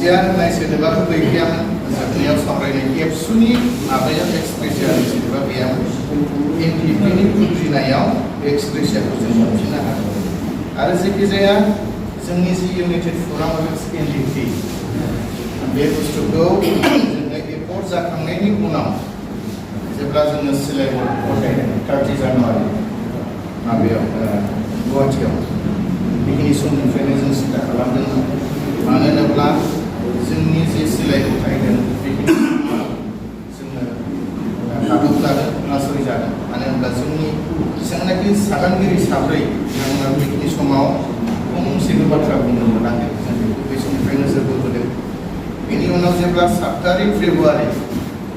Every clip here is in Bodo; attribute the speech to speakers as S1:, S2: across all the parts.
S1: Dia naik sedebat bagian sebenarnya sampai naik Epsuni apa yang ekspresi yang sedebat yang NDP ini putri nayau ekspresi yang berjalan Cina ada sekizaya sengisi United Forum of NDP dia bustuko dengan ekor zakangai unam sebelah jenis selebar kota 30 Januari nabiya Guwahatiyaw ini sumber finance kita kalamdan mana nabla जोंनि जे सिलाइखौ थायदों बेखिनि जोङो खाबु लादों नासय जादों मानो होनब्ला जोंनि जेसेबांनाखि सागानगिरि साब्रै बिथांमोना बेखिनि समाव फंसेबो बाथ्रा बुंनो मोनाखै जों बेखौ बै समनिफ्राय नोजोर बोबोदों बेनि उनाव जेब्ला 7 फेब्रुवारि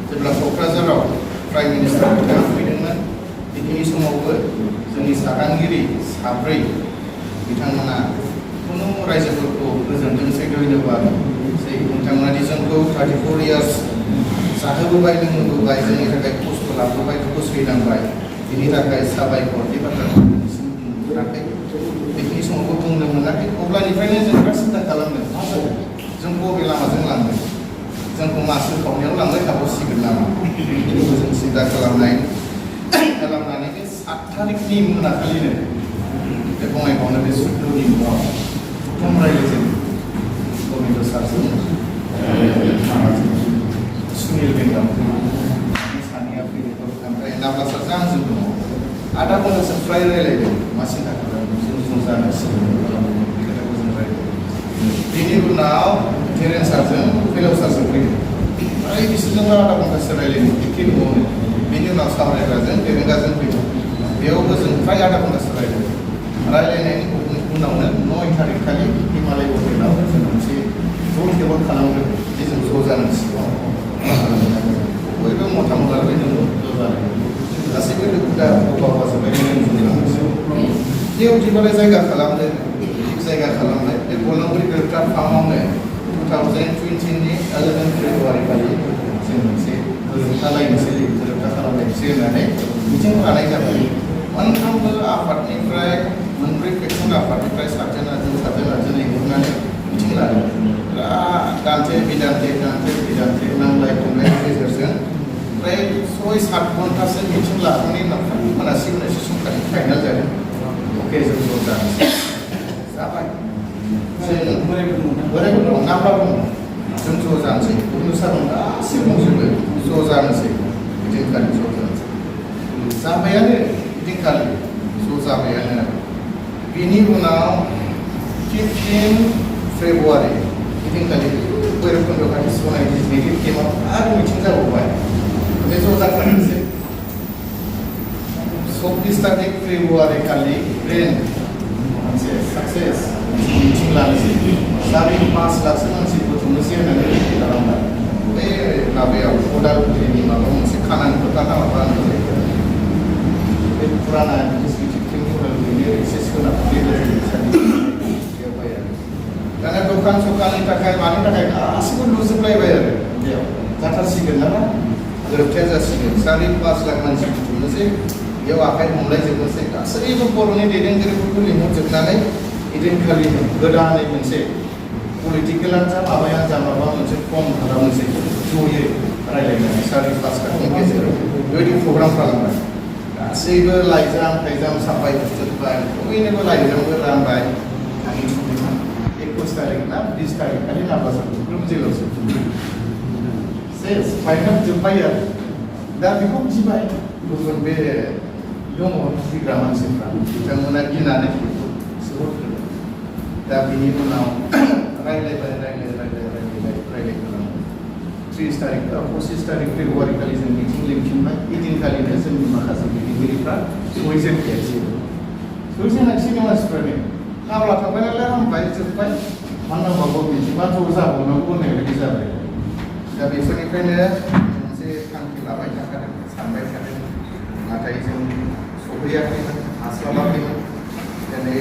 S1: जेब्ला क'क्राझाराव प्राइम मिनिस्टार बिथाङा फैदोंमोन बेखिनि समावबो जोंनि सागानगिरि साब्रै बिथांमोना खुनु रायजोफोरखौ गोजोनथोंसै धन्यबाद नोंथांमोना जोंखौ 34 इयार्स जाहोबोबाय लोंहोबोबाय जोंनि थाखाय खस्थ' लाबोबाय दुखु सैनांबाय बिनि थाखाय साबायखर बे बाथ्राखौ बुंनो मोनाखै बेखिनि समावबो बुंनो मोनाखै अब्लानिफ्रायनो जों बिराद सिन्था खालामदों मा जादों जों बबे लामाजों लांदों जोंखौ मासो खावनायाव लांबाय थाबावसिगोन नामा बेखौ जों सिन्था खालामनानै बे 7 थारिखनि मोनाखालिनो बे बङाइगावनो बे सुक्रुनि न'आव प्रथम रायज्लायजेन गोविंद सारजों सुनील बेंगाम सानैया फैदों ओमफ्राय नाब्ला सारजों आंजों दङ आधा घन्टासो फ्राय रायज्लायदों मा सिन्था खालामदों जों जानांसिगोन बे खोथाखौ जों रायज्लायदों बेनि उनाव धीरेन सारजों फैलाव सारजों फैदों फ्राय बिसोरजों आधा घन्टासो रायज्लायदों एखे न'आवनो बेनि उनाव सावरायग्राजों देरेंगाजों फैदों बेयावबो जों फ्राय आधा घन्टासो रायज्लायनायनि उनावनो 9 थारिख खालि हिमालय हटेलाव जों मोनसे ज' टेबोल खालामदों जे जों ज' जानांसिगौ बयबो मथा मथा जों ज' जानाय गासैबो दुखु दाहा जोबबाय बेयाव दिबालाय जायगा खालामदों जायगा खालामनाय बे बलांगुरि गोरोबथा फार्मावनो 2020 नि 11 फेब्रुवारि खालि जों मोनसे गोरोबथा लायनोसै गोरोबथा खालामनायसै होननानै मिथिं लानाय जाबाय मोनफ्रोमबो आफादनिफ्राय मोनब्रै पेक्सन आफादनिफ्राय सातजोन लिंहरनानै मिथिं लादों दान्थे बिदान्थे नांलाय खमलायनि गेजेरजों फ्राय 6-7 घन्टासो मिथिं लाखांनायनि उनाव मोनासि समखालि फाइनाल जादों अके जों ज' जानोसै जाबाय बोरायबो दं नाब्ला दं जों ज' जानोसै सार गासिबो दंजोबो ज' जानोसै बिदिनखालि ज' जानोसै जाबायानो बिदिनखालि ज' जाबायानो बेनि उनाव 15 फेब्रुवारि बिदिनखालि भैरबकुन्द खाथि सनायनि नेटिभ केम्पआव आरो मिथिं जाबावबाय बे ज' जाथारनोसै 24 तारिख फेब्रुवारि खालि मोनसे साक्सेस मिथिं लानोसै 5.5 लाखसो मानसि बुथुमनोसै होननानै रेडि खालामबाय बे माबायाव उदालगुरिनि माबा मोनसे खानानि खोथा माबा होननाय बे फुराना एक्जिकिउटिभ केम्पनि उदालगुरिनि रिसेस होनानै बेवहाय आरो दाना दखान सखाननि थाखाय मानि थाखाय गासिबो लुजोबलायबाय आरो बेयाव जाथारसिगोन नामा गोरोबथाया जासिगोन 5.5 लाख मानसि बुथुमनोसै बेयाव आखाइ हमलायजोबनोसै गासैबो बर'नि दैदेनगिरिफोरखौ लिंहरजोबनानै इदिनखालिनो गोदानै मोनसे पलिटिकेलानो जा माबायानो जा माबा मोनसे फर्म खालामनोसै ज'यै रायज्लायनानै 5.5 लाखनि गेजेराव बेबायदि प्रग्राम खालामबाय गासैबो लाइजाम साफाय होजोबबाय बयनोबो लाइजामबो रानबाय 21 तारिख ना 20 तारिख खालि नाब्ला सारखौ जेलावसो सेस फाइनाल जोब्बाय आरो दा बेखौ गिबाय गुबुन बे दङ गिग्रा मानसिफ्रा बिथांमोना गिनानै बेखौ सोहरदों दा बिनि उनाव रायज्लायबाय 30 तारिख 25 तारिख फेब्रुवारि खालि जों मिटिं लिंफिनबाय इदिनखालिनो जोंनि माखासे दैदेनगिरिफ्रा सहैजेनाखिसै मानसिफ्रानो नाब्ला थांबाय नालाय हामबाय जोब्बाय मा नांबावगौ बिदिबा ज' जाबावनांगौ होननाय बायदि जाबाय दा बेफोरनिफ्रायनो मोनसे थांखि लाबाय थाखादों सानबाय थादों नाथाय जों सहैयाखैमोन हास्लाबाखैमोन दिनै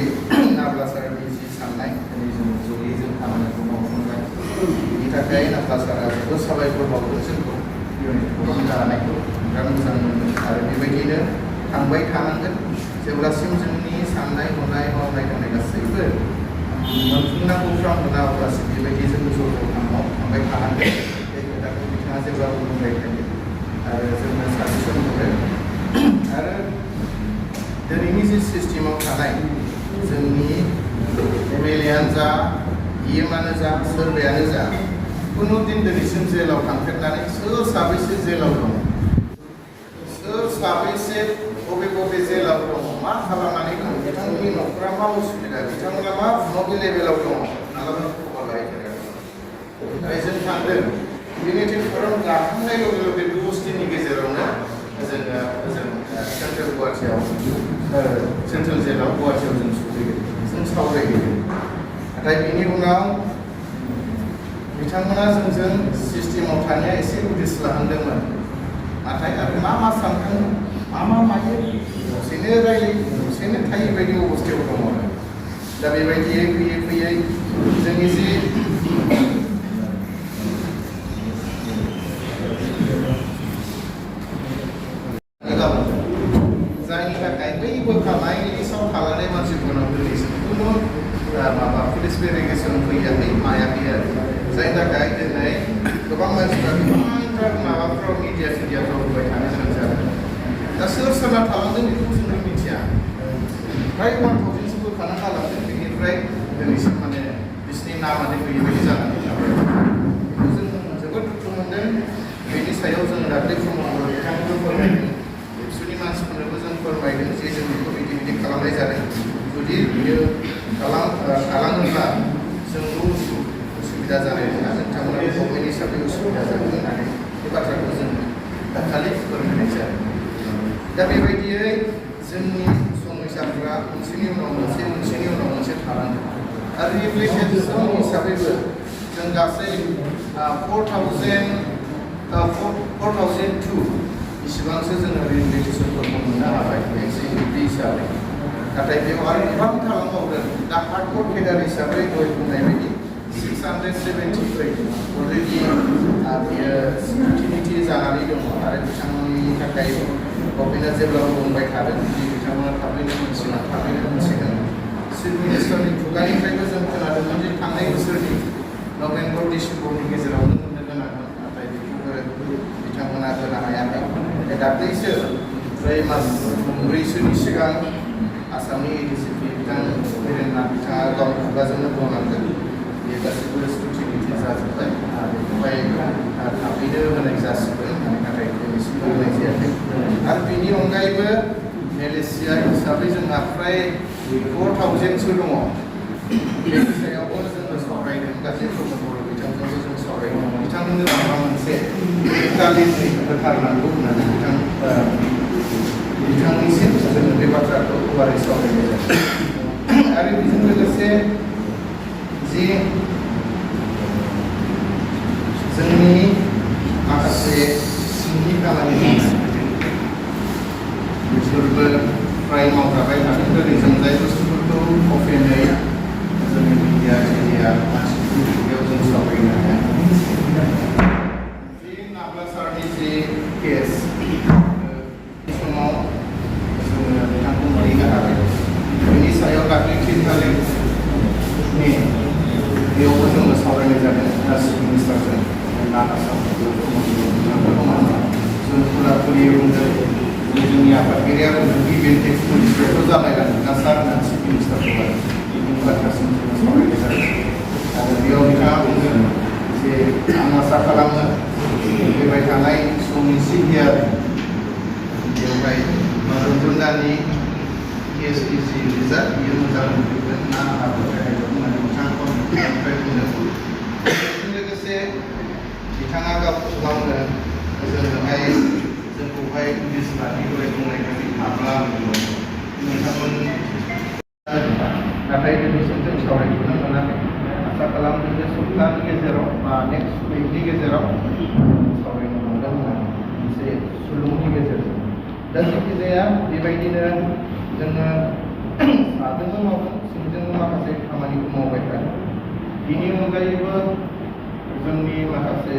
S1: नाब्ला सारनि जि साननाय दिनै जों जयै जों खामानिखौ मावफुंबाय बिनि थाखाय नाब्ला सारा जोबोद साबायखर बावदों जोंखौ इयुननि प्रग्राम जानायखौ बिराद मोजां मोनदों आरो बेबायदिनो थांबाय थानांगोन जेब्लासिम जोंनि साननाय हनाय मावनाय दांनाय गासैबो मोनफुंनांगौफ्रा मोना अब्लासिम बेबायदि जों ज' ज' जे सिस्टेमाव थानाय जोंनि एमएलएआनो जा इएमआनो जा सोरबायानो जा कुनु दिन दिनैसिम जेलाव थांफेरनानै सोर साबैसे जेलाव दं सोर साबैसे बबे जेलाव दं मा खालामनानै दं बिथांमोननि न'खरा मा उसुबिदा बिथांमोना मा बबे लेभेलाव दं मालाबा खबर लाहैफेराखै जों थांदों इउनिटि फराम गाखांनाय लगे लगे दसदिननि गेजेरावनो जोङो सेन्ट्रेल गुवाहाटियाव सेन्ट्रेल जेलाव गुवाहाटियाव जों सफैगोन जों सावरायगोन नाथाय बिनि उनाव बिथांमोना जोंजों सिस्टेमाव थानाया एसे उदिस लाहांदोंमोन नाथाय आरो मा सानखाङो मा मायो दसेनो रायलायो दसेनो थायै बायदि अबस्थायाव दङ आरो दा बेबायदियै फैयै जोंनि जि जायनि थाखाय बै बोखानाय लिस्टआव थालांनाय मानसिफोरनाव दिनैसिम खुनु माबा पुलिस भेरिफिकेसन फैयाखै मायाखै आरो जायनि थाखाय दिनै गोबां मानसिफ्रा गोबांथार माबाफ्राव मिडियाफ्राव होबाय थानो गोनां जादों दा सोर सोरना थालांदों बेखौ जों मिथिया फ्राय 1000सो बोखाना गालांदों बेनिफ्राय दिनैसिम माने बिसिनि नामानो गैयैबायदि जानानै थाबाय बेखौ जों जोबोद दुखु मोनदों बेनि सायाव जों दाख्लै समाव बिथांमोनखौ फोरमायदों एबसुनि मानसिफोरनोबो जों फोरमायदों जे जों बेखौ बिदि खालामनाय जादों जुदि बियो खालामोब्ला जोंबो उसुबिदा जानाय नङा नोंथांमोना गभर्नमेन्ट हिसाबै उसुबिदा जागोन होननानै बे बाथ्राखौ जों दाखालि फोरमायनाय जादों दा बेबायदियै जोंनि समस्याफोरा मोनसेनि उनाव मोनसे थालाङो आरो रिहेबिलिटेसन हिसाबैबो जों गासै 4002 इसिबांसो जोङो रिहेबिलिटेसनफोरखौ मोननो हाबाय एक्सिकिउटिभ हिसाबै नाथाय बेयाव आरो गोबां थालांबावदों दा हार्डकोर केडार हिसाबै दहाय बुंनाय बायदि 673 अलरेडि बियो एक्टिभिटि जानानै दङ आरो बिथांमोननि थाखाय गभर्नमेन्टआ जेब्लाबो बुंबाय थादों दि बिथांमोना थाबैनो मोनसिगोन चिफ मिनिस्टारनि खुगानिफ्रायबो जों खोनादोंमोन जे थांनाय बोसोरनि नभेम्बर डिसेम्बरनि गेजेरावनो मोननो गोनांमोन नाथाय बेखौबो बिथांमोना होनो हायाखै दाख्लैसो 4-5 सिगां आसामनि एडिसिपि बिथां बिरेननाथ बिथाङा गावनि खुगाजोंनो बुंलांदों बे गासैबो स्कुटिनिटि जाजोब्बाय आरो बेखौहाय थाबैनो होनाय जासिगोन नाथाय दिनैसिमबो होनाय जायाखै आरो बेनि अनगायैबो मेलेसिया हिसाबै जोंहा फ्राय 4000सो दङ बेनि सायावबो जोङो सावरायदों गासै प्रमोटर बिथांजोंबो जों सावरायदों बिथांमोननो माबा मोनसे कालिनि होथारनांगौ होननानै बिथांनिसिम जोङो बे बाथ्राखौ गुवारै सावरायनाय जादों आरो बेजों लोगोसे जि जोंनि माखासे सिंनि खामानि बिसोरबो फ्राय मावजाबाय थादों दिनै जों जाय बुस्थुफोरखौ अपेनै जोंनि मिडिया एरिया मानसिफोरनि जों सावरायनो हाया जि नाब्ला सारनि जि केस समाव जोङो बिथांखौ मोनहैनो हाबाय बेनि सायाव दाख्लै 3 तारिखनि बेयावबो जोङो सावरायनाय जादों चिफ मिनिस्टारजों जों फुराफुरि बुंदों जोंनि आफादगिरिया बुंदों इभेन्टेक्स पुलिसफोरखौ जालायलांदों ना सार होननानै चिफ मिनिस्टारखौहाय बिनि बाथ्रासिम जोङो सावरायनाय जादों आरो बेयाव बिथाङा बुंदों जे आं आसा खालामो फैबाय थानाय समनि सिगियार बेवहाय रन्जनानि केसनि जि रिजाल्ट बियो मोजां फैगोन ना आफादगिरि होननानै बिथाङा कमिटिनिफ्राय बुंदों बेजों लोगोसे बिथाङा गावनो जोंहाय जोंखौहाय पुलिस लानि दहाय बुंनाय बायदि हाब्ला नोंथांमोन नाथाय दिनैसिम जों सावरायनो मोनाखै आसा खालामदों जे सप्तानि गेजेराव बा नेक्स्ट उइकनि गेजेराव सावरायनो मोनगोन होननानै मोनसे सुलुंनि गेजेरजों दा जायखिजाया बेबायदिनो जोङो साजोंबो मावदों सिंजोंबो माखासे खामानिखौ मावबाय थादों बिनि अनगायैबो जोंनि माखासे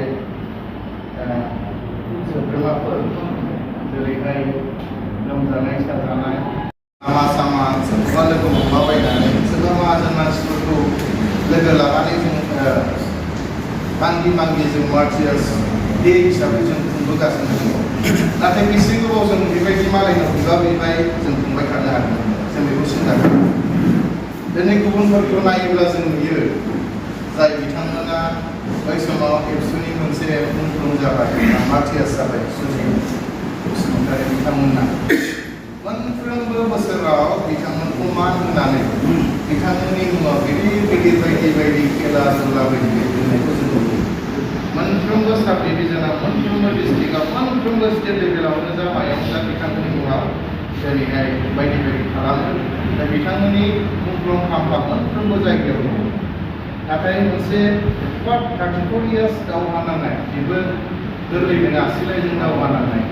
S1: सोद्रोमाफोर जेरैहाय लोमजानाय साजानाय लामा सामा सोरखौबा लोगो हमलाबायनानै सोरबा माहाजोन मानसिफोरखौ लोगो लानानै जों बांगि जों मार्टियार्स डे हिसाबै जों खुंबोगासिनो दङ नाथाय बेसे गोबाव जों बेबायदि मालायनाव बिबाय जों खुंबाय थानो हादों सिन्था खालामो दिनै गुबुनफोरखौ नायोब्ला जों नुयो जाय बिथांमोना बै समाव एबसुनि मोनसे मुंख्लं जाबाय माथियास जाबाय सुनि बसुमतारी बिथांमोना मोनफ्रोमबो बोसोराव बिथांमोनखौ मान होनानै बिथांमोननि मुङाव गिदिर बायदि बायदि खेला दुला बायदि गेलेनायखौ जों नुयो मोनफ्रोमबो साब डिभिजनाव मोनफ्रोमबो डिस्ट्रिक्टआव मोनफ्रोमबो स्टेट लेभेलावनो जा मायावनो जा बिथांमोननि मुङाव दिनैहाय बायदि बायदि खालामो दा बिथांमोननि मुंख्लं खाम्फा मोनफ्रोमबो जायगायाव दङ नाथाय मोनसे 34 years दावहा नांनाय बेबो गोरलै नङा सिलाइजों दावहा नांनाय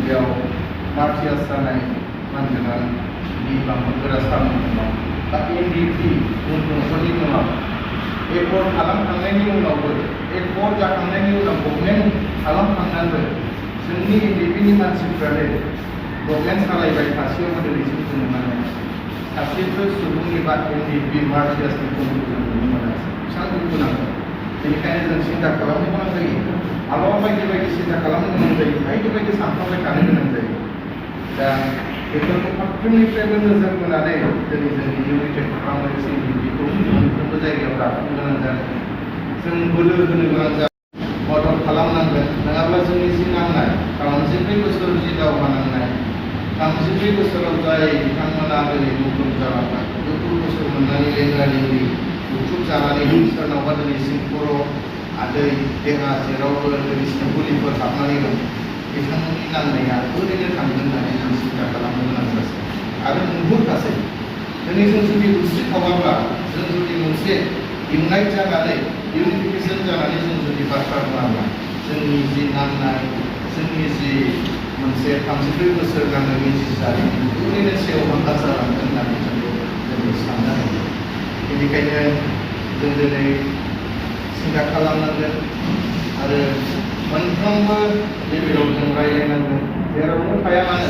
S1: बेयाव मार्टियास जानाय मानगोनां बिमाफोरा सानमोनाव दा एनडिपि मुंख्लंफोरनि मुङाव एकर्ड खालामखांनायनि उनावबो एकर्ड जाखांनायनि उनाव गभर्नमेन्ट खालामखांनानैबो जोंनि एनडिपिनि मानसिफ्रानो गभर्नमेन्ट सालायबाय थासेयावबो दिनैसिम जोङो माने सासेबो सुबुंनि बा एनडिपि मार्टियासनि मुंखौ जों नुनो मोनाखै बेसेबां दुखु नांगौ बेनिखायनो जों सिन्था खालामनो गोनां जायो माब्लाबा बायदि बायदि सिन्था खालामनो गोनां जायो बायदि बायदि सानफ्लांबाय थानो गोनां जायो दा बेफोरखौ फारफ्रोमनिफ्रायबो नोजोर बोनानै दिनै जोंनि इउनाइटेड फार्मार्स एनडिपिखौ मोनफ्रोमबो जायगायाव दाफुंनो गोनां जादों जों बोलो होनो गोनां जादों मदद खालामनांगोन नङाब्ला जोंनि जि नांनाय 33 बोसोर जि दावहा नांनाय 33 बोसोराव जाय बिथांमोना दिनै मुख्लं जालांबाय 9 बोसोर मोननानै लेंगानि बुथुम जानानै सोरनावबा दिनैसिम खर' आदै देहा जेरावबो दिनैसिम गुलिफोर हाबनानै दं बिथांमोननि नांनाया ओरैनो थांगोन होननानै जों सिन्था खालामनो गोनां जासै आरो नुहुरखासै दिनै जों जुदि बुजिखावाब्ला जों जुदि मोनसे इउनाइट जानानै इउनिफिकेसन जानानै जों जुदि बाथ्रा बुङाब्ला जोंनि जि नांनाय जोंनि जि मोनसे 34 बोसोर गाहामनि जि जारिमिन ओरैनो सेवहांगार जालांगोन होननानै जों साननो हायो बेनिखायनो जों दिनै सिन्था खालामनांगोन आरो मोनफ्रोमबो लेभेलाव जों रायज्लायनांगोन जेरावनो थाया मानो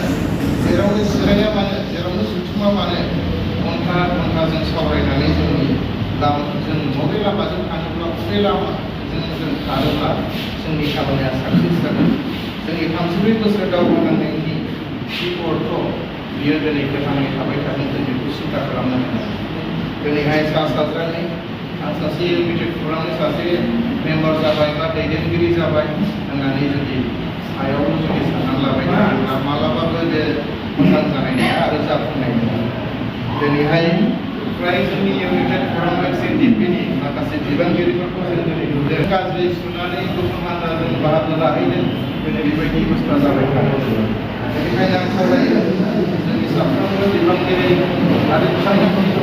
S1: जेरावनो जिराया मानो जेरावनो जुथुमा मानो घन्टा जों सावरायनानै जोंनि जों बबे लामाजों थाङोब्ला बबे लामाजों जों थाङोब्ला जोंनि खामानिया साक्सेस जागोन जोंनि 34 बोसोर दावहा नांनायनि जि अर्थ बियो दिनै गोथाङै थाबाय थागोन जों बेखौ सिन्था खालामनांगोन दिनैहाय सा साज्रांनि आं सासे इउनाइटेड फरामनि सासे मेम्बार जाबाय बा दैदेनगिरि जाबाय होननानै जुदि सायावनो जुदि साननानै लाबाय थायोब्ला मालाबाबो बे मोजां जानाय नङा आरो जाफुंनाय नङा दिनैहाय फ्राय जोंनि इउनाइटेड फरामनि एनडिपिनि माखासे बिबानगिरिफोरखौ जों दिनै नुदों गाज्रि सुनानै गुबुन हान्जाजों बाहागो लाहैदों दिनै बेबायदि बुस्थुआ जाबाय थादों बेनिखायनो आं खावलायो जोंनि साफ्रोमबो बिबानगिरि आरो बिथांमोनखौ